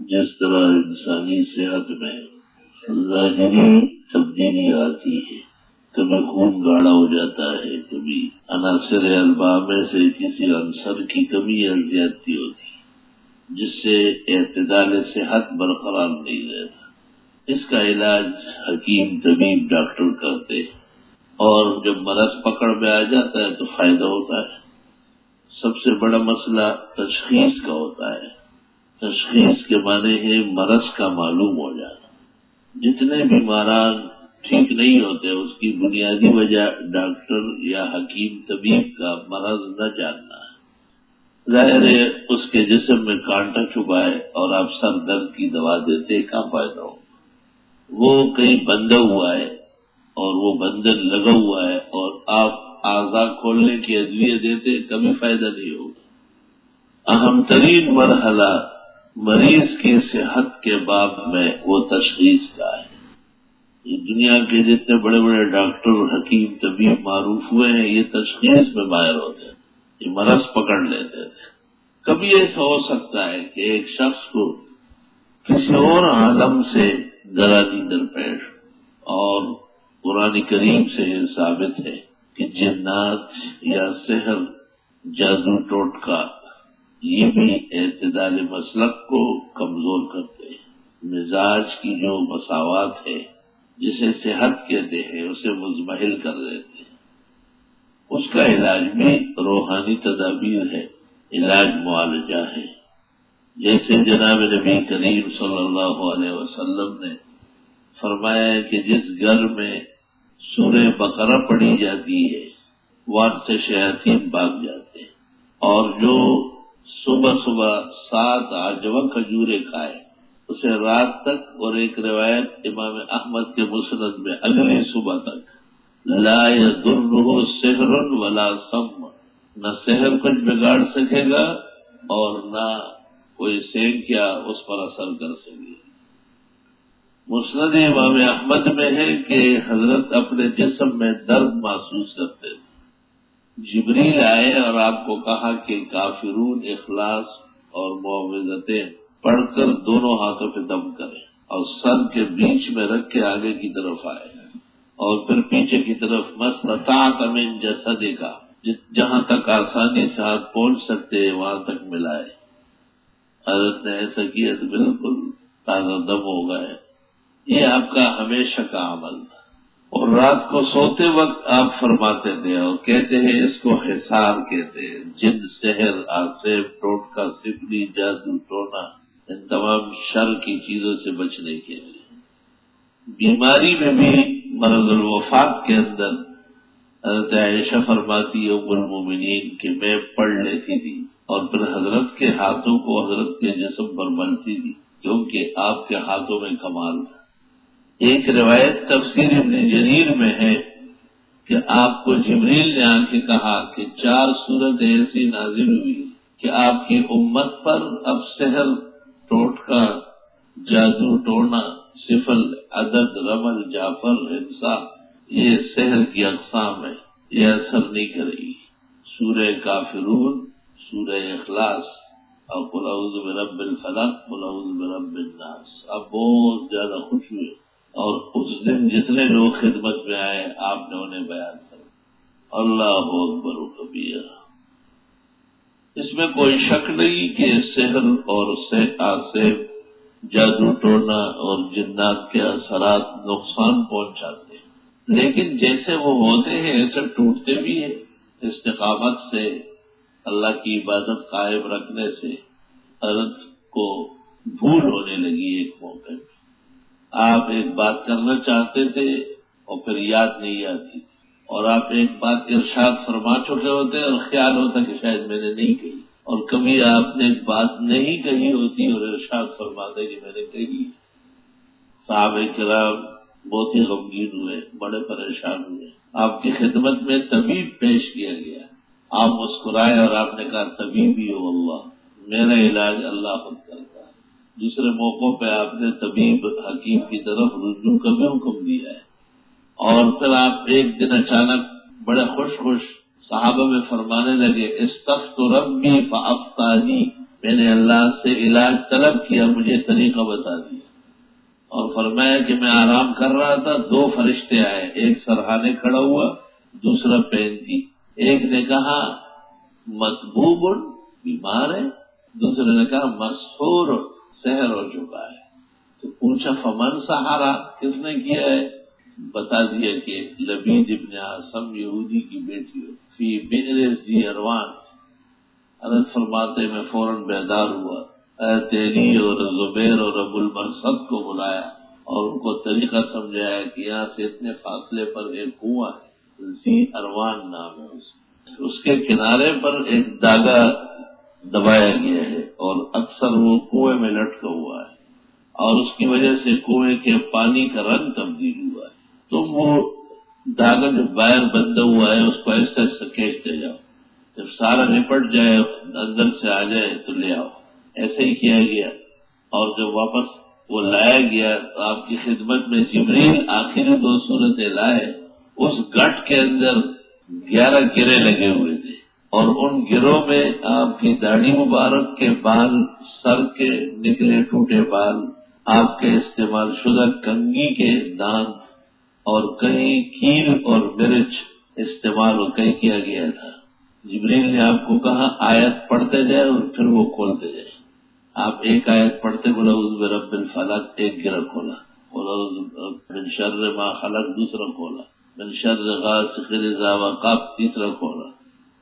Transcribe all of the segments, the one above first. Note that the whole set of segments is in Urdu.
جس طرح انسانی صحت میں ظاہری تبدیلی آتی ہے، کبھی خون گاڑھا ہو جاتا ہے، کبھی عناصر الباء میں سے کسی عنصر کی کمی یا زیادتی ہوتی ہے، جس سے اعتدال صحت برقرار نہیں رہتا۔ اس کا علاج حکیم طبیب ڈاکٹر کرتے ہیں، اور جب مرض پکڑ میں آ جاتا ہے تو فائدہ ہوتا ہے۔ سب سے بڑا مسئلہ تشخیص کا ہوتا ہے۔ تشخیص کے معنی ہے مرض کا معلوم ہو جانا۔ جتنے بیماران ٹھیک نہیں ہوتے اس کی بنیادی وجہ ڈاکٹر یا حکیم طبیب کا مرض نہ جاننا ہے۔ ظاہر ہے اس کے جسم میں کانٹا چبھائے اور آپ سر درد کی دوا دیتے کہاں فائدہ ہو؟ وہ کہیں بندھا ہوا ہے اور وہ بندھن لگا ہوا ہے اور آپ اعضاء کھولنے کی ادویہ دیتے کبھی فائدہ نہیں ہوگا۔ اہم ترین مرحلہ مریض کی صحت کے باب میں وہ تشخیص کا ہے۔ یہ دنیا کے جتنے بڑے بڑے ڈاکٹر حکیم طبیب معروف ہوئے ہیں یہ تشخیص میں ماہر ہوتے ہیں، یہ مرض پکڑ لیتے تھے۔ کبھی ایسا ہو سکتا ہے کہ ایک شخص کو کسی اور عالم سے درازی درپیش، اور قرآن کریم سے یہ ثابت ہے کہ جنات یا سحر، جادو ٹوٹکا یہ بھی اعتدال مسلک کو کمزور کرتے ہیں۔ مزاج کی جو مساوات ہے جسے صحت کہتے ہیں اسے مزمحل کر دیتے ہیں۔ اس کا علاج بھی روحانی تدابیر ہے، علاج معالجہ ہے۔ جیسے جناب نبی کریم صلی اللہ علیہ وسلم نے فرمایا ہے کہ جس گھر میں سورہ بقرہ پڑھی جاتی ہے وہاں سے شیاطین بھاگ جاتے ہیں، اور جو صبح صبح 7 عجوہ کھجورے کھائے اسے رات تک، اور ایک روایت امام احمد کے مسند میں اگلی صبح تک، لا یضرہ سحر ولا سم، نہ سحر کچھ بگاڑ سکے گا اور نہ کوئی سینکیا اس پر اثر کر سکے۔ مسند امام احمد میں ہے کہ حضرت اپنے جسم میں درد محسوس کرتے تھے۔ جبریل آئے اور آپ کو کہا کہ کافرون اخلاص اور معوذتیں پڑھ کر دونوں ہاتھوں پہ دم کریں اور سر کے بیچ میں رکھ کے آگے کی طرف آئے اور پھر پیچھے کی طرف مستطاعت من جسدک، جہاں تک آسانی سے ہاتھ پہنچ سکتے وہاں تک ملائے۔ حضرت نے ایسا کیا تو بالکل تازہ دم ہو گئے۔ یہ آپ کا ہمیشہ کا عمل تھا، اور رات کو سوتے وقت آپ فرماتے تھے اور کہتے ہیں اس کو حصار کہتے ہیں، جن سحر آسیب ٹوٹکا سفری جادو ٹونا ان تمام شر کی چیزوں سے بچنے کے لیے۔ بیماری میں بھی مرض الوفات کے اندر حضرت عائشہ فرماتی ہے ام المومنین کہ میں پڑھ لیتی تھی اور پھر حضرت کے ہاتھوں کو حضرت کے جسم پر ملتی تھی کیونکہ آپ کے ہاتھوں میں کمال تھا۔ ایک روایت تفسیر ابن جریر میں ہے کہ آپ کو جبریل نے آ کے کہا کہ 4 سورت ایسی نازل ہوئی کہ آپ کی امت پر اب سحر ٹوٹکا جادو ٹونا سفل عدد رمل جعفر ہنسا یہ سحر کی اقسام ہے، یہ اثر نہیں کرے گی۔ سورہ کافرون، سورہ اخلاص اور قل اعوذ برب الفلق، قل اعوذ برب الناس اب بہت زیادہ خوش ہوئے، اور اس دن جتنے لوگ خدمت میں آئے آپ نے انہیں بیان کر اللہ اکبر و کبیرہ۔ اس میں کوئی شک نہیں کہ سحر اور آسیب، جادو ٹونا اور جنات کے اثرات نقصان پہنچاتے ہیں، لیکن جیسے وہ ہوتے ہیں ایسے ٹوٹتے بھی ہیں۔ استقامت سے، اللہ کی عبادت قائم رکھنے سے حضرت کو بھول ہونے لگی۔ ایک موقع میں آپ ایک بات کرنا چاہتے تھے اور پھر یاد نہیں آتی، اور آپ ایک بات ارشاد فرما چکے ہوتے اور خیال ہوتا کہ شاید میں نے نہیں کہی، اور کبھی آپ نے ایک بات نہیں کہی ہوتی اور ارشاد فرماتے کہ میں نے کہی۔ صحابہ کرام بہت ہی غمگین ہوئے، بڑے پریشان ہوئے۔ آپ کی خدمت میں طبیب پیش کیا گیا، آپ مسکرائے اور آپ نے کہا طبیب ہی ہو اللہ، میرا علاج اللہ خود کرتا ہے۔ دوسرے موقعوں پہ آپ نے طبیب حکیم کی طرف رجوع کا بھی حکم دیا ہے، اور پھر آپ ایک دن اچانک بڑے خوش صحابہ میں فرمانے لگے استفت ربی فافتانی، میں نے اللہ سے علاج طلب کیا، مجھے طریقہ بتا دیا اور فرمایا کہ میں آرام کر رہا تھا، 2 فرشتے آئے، ایک سرہانے کھڑا ہوا، دوسرا پین تھی۔ ایک نے کہا مطبوب بیمار ہے، دوسرے نے کہا مسحور سحر ہو چکا ہے۔ تو پوچھا فمن سہارا، کس نے کیا ہے؟ بتا دیا کہ لبید ابن عاصم یہودی کی بیٹی ہو فی بئر ذی اروان۔ حضرت فرماتے میں فوراً بیدار ہوا، تیری اور زبیر اور ابو المرصد کو بلایا اور ان کو طریقہ سمجھایا کہ یہاں سے اتنے فاصلے پر ایک کنواں ہے، ذی اروان نام ہے اس کے کنارے پر ایک داغا دبایا گیا ہے اور اکثر وہ کنویں میں لٹکا ہوا ہے اور اس کی وجہ سے کنویں کے پانی کا رنگ تبدیل ہوا ہے۔ تم وہ داغا جو باہر بندہ ہوا ہے اس کو ایسے ایسے کھینچتے جاؤ، جب سارا نپٹ جائے اندر سے آ جائے تو لے آؤ۔ ایسے ہی کیا گیا اور جب واپس وہ لایا گیا تو آپ کی خدمت میں جبریل آخری 2 صورتیں لائے۔ اس گٹھ کے اندر 11 گرے لگے ہوئے تھے اور ان گروں میں آپ کی داڑھی مبارک کے بال، سر کے نکلے ٹوٹے بال، آپ کے استعمال شدہ کنگھی کے دان اور کہیں کیل اور مرچ استعمال ہو کہیں کیا گیا تھا۔ جبریل نے آپ کو کہا آیت پڑھتے جائے اور پھر وہ کھولتے جائے۔ آپ ایک آیت پڑھتے بولا اعوذ برب الفلق، ایک گرہ کھولا، من شر ما خلق دوسرا کھولا، من شر غاسق اذا وقب تیسرا کھولا،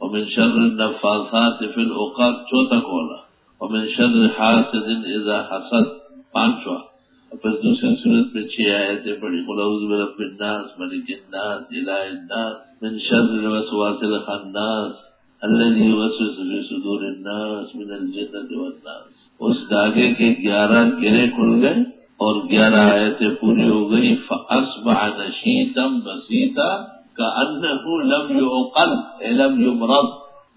ومن شر النفاثات فی العقد چوتھا کھولا، ومن شر حاسد اذا حسد پانچواں، اور پھر دوسری صورت میں 6 آیتیں پڑھی، قل اعوذ برب الناس ملک الناس الہ الناس من شر الوسواس الخناس الذی یوسوس فی صدور الناس من الجنۃ والناس۔ اس داغے کے 11 گرے کھل گئے اور 11 آیتیں پوری ہو گئی۔ فاصبح نشیطا بسیطا کأنہ لم یعقل اے لم یمرض۔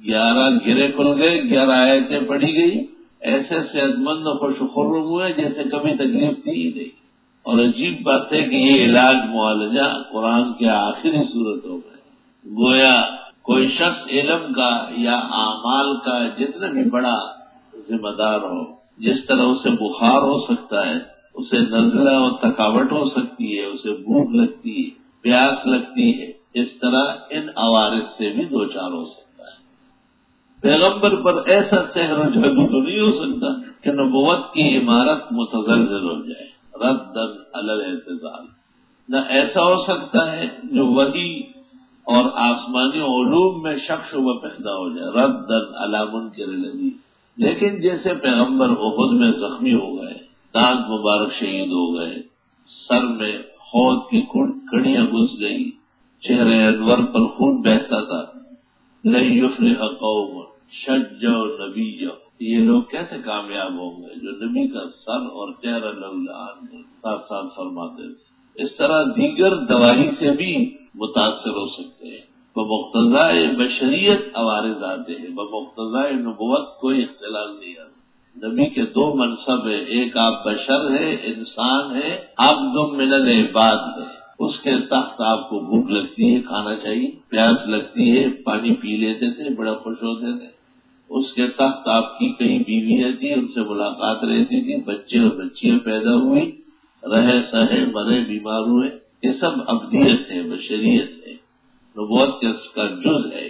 11 گرے کھل گئے، 11 آیتیں پڑھی گئی، ایسے صحت مند و خوش خرم ہوئے جیسے کبھی تکلیف تھی ہی نہیں۔ اور عجیب بات ہے کہ یہ علاج معالجہ قرآن کے آخری صورتوں میں، گویا کوئی شخص علم کا یا اعمال کا جتنا بھی بڑا ذمہ دار ہو، جس طرح اسے بخار ہو سکتا ہے، اسے نزلہ اور تھکاوٹ ہو سکتی ہے، اسے بھوک لگتی ہے، پیاس لگتی ہے، اس طرح ان عوارض سے بھی دوچار ہو سکتا ہے۔ پیغمبر پر ایسا سحر و جادو تو نہیں ہو سکتا کہ نبوت کی عمارت متزلزل ہو جائے، ردًا علی الاعتزال۔ نہ ایسا ہو سکتا ہے جو وحی اور آسمانی علوم میں شک شبہ پیدا ہو جائے، ردًا علی منکر الذی۔ لیکن جیسے پیغمبر احد میں زخمی ہو گئے، دانت مبارک شہید ہو گئے، سر میں حوض کی کڑیاں گھس گئی، چہرے انور پر خون بہتا تھا، لن یفلح قوم شجوا نبیا، یہ لوگ کیسے کامیاب ہوں گے جو نبی کا سر اور چہرہ لولان ساتھ ساتھ فرماتے تھے۔ اس طرح دیگر دوائی سے بھی متاثر ہو سکتے ہیں، بمقتضائے بشریت عوارض آتے ہیں، بمقتضائے نبوت کوئی اختلاف نہیں آتا۔ نبی کے 2 منصب ہیں، ایک آپ بشر ہے، انسان ہے، عبد من العباد ہے، اس کے تحت آپ کو بھوک لگتی ہے، کھانا چاہیے، پیاس لگتی ہے، پانی پی لیتے تھے، بڑا خوش ہوتے تھے، اس کے تحت آپ کی کئی بیویاں تھیں، ان سے ملاقات رہتی تھی، بچے اور بچیاں پیدا ہوئی، رہے سہے مرے بیمار ہوئے، یہ سب ابدیت ہے، بشریت ہے، نبوت کا جز ہے،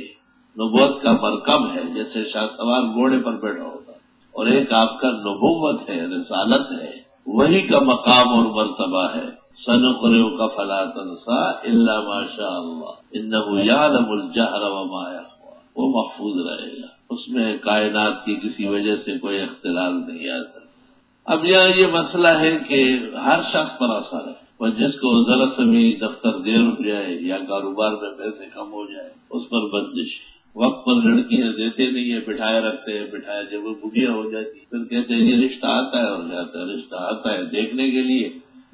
نبوت کا مرکب ہے، جیسے شاہ سوار گھوڑے پر بیٹھا ہوتا، اور ایک آپ کا نبوت ہے، رسالت ہے، وہی کا مقام اور مرتبہ ہے۔ سنقرئک فلا تنسى الا ما شاء اللہ انہ یعلم الجہر وما یخفی، وہ محفوظ رہے گا، اس میں کائنات کی کسی وجہ سے کوئی اختلال نہیں آ سکتا۔ اب یہاں یہ مسئلہ ہے کہ ہر شخص پر اثر ہے، اور جس کو ذرا سے بھی دفتر دیر ہو جائے یا کاروبار میں پیسے کم ہو جائے اس پر بندش ہے۔ وقت پر لڑکیاں دیتے نہیں ہیں، بٹھائے رکھتے ہیں، بٹھائے، جب وہ بڑھیا ہو جاتی پھر کہتے ہیں یہ رشتہ آتا ہے اور جاتا ہے، رشتہ آتا ہے دیکھنے کے لیے،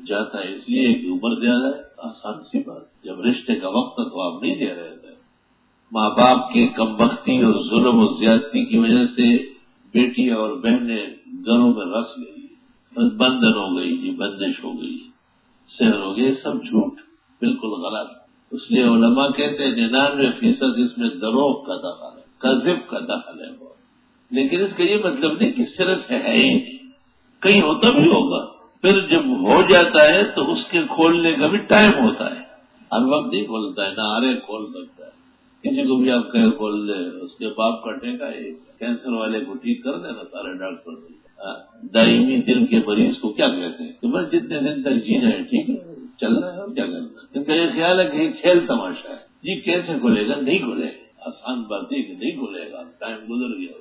جاتا ہے اس لیے کہ عمر زیادہ ہے۔ آسان سی بات، جب رشتے کا وقت تھا تو آپ نہیں دے رہے تھے۔ ماں باپ کی کمبختی اور ظلم و زیادتی کی وجہ سے بیٹیاں اور بہنیں گھروں میں رس گئی، بندن ہو گئی، جی بندش ہو گئی، سحر ہو گئے، سب جھوٹ، بالکل غلط۔ اس لیے علماء کہتے ہیں 99% اس میں دروغ کا دخل ہے، کذب کا دخل ہے، لیکن اس کا یہ مطلب نہیں کہ صرف ہے ہی نہیں، کہیں ہوتا بھی ہوگا، پھر جب ہو جاتا ہے تو اس کے کھولنے کا بھی ٹائم ہوتا ہے، ہر وقت نہیں کھولتا ہے، نہ ہر ایک کھول سکتا ہے۔ کسی کو بھی آپ کہیں کھول دے، اس کے باپ کٹے گا، کینسر والے کو ٹھیک کر دینا سارے ڈاکٹر۔ دائمی دل کے مریض کو کیا کہتے ہیں کہ بس جتنے دن تک جینا ہے ٹھیک ہے، چلنا ہے اور کیا کرنا ہے۔ ان کا یہ خیال ہے کہ یہ کھیل تماشا ہے، جی کیسے کھلے گا؟ نہیں کھلے گا، آسان بات ہے کہ نہیں کھلے گا، ٹائم گزر گیا۔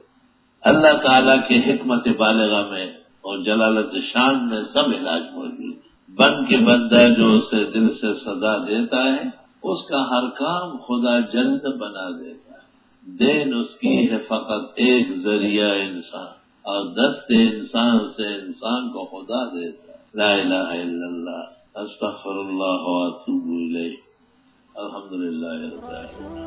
اللہ تعالیٰ کے حکمت بالغہ میں اور جلالت شان میں سب علاج موجود ہے۔ بن کے بندہ جو اسے دل سے صدا دیتا ہے، اس کا ہر کام خدا جلد بنا دیتا ہے۔ دین اس کی ہے فقط ایک ذریعہ انسان، اور دست انسان سے انسان کو خدا دیتا ہے۔ لا الہ الا اللہ، استغفر اللہ واتوب الیہ۔ الحمدللہ رب العالمین۔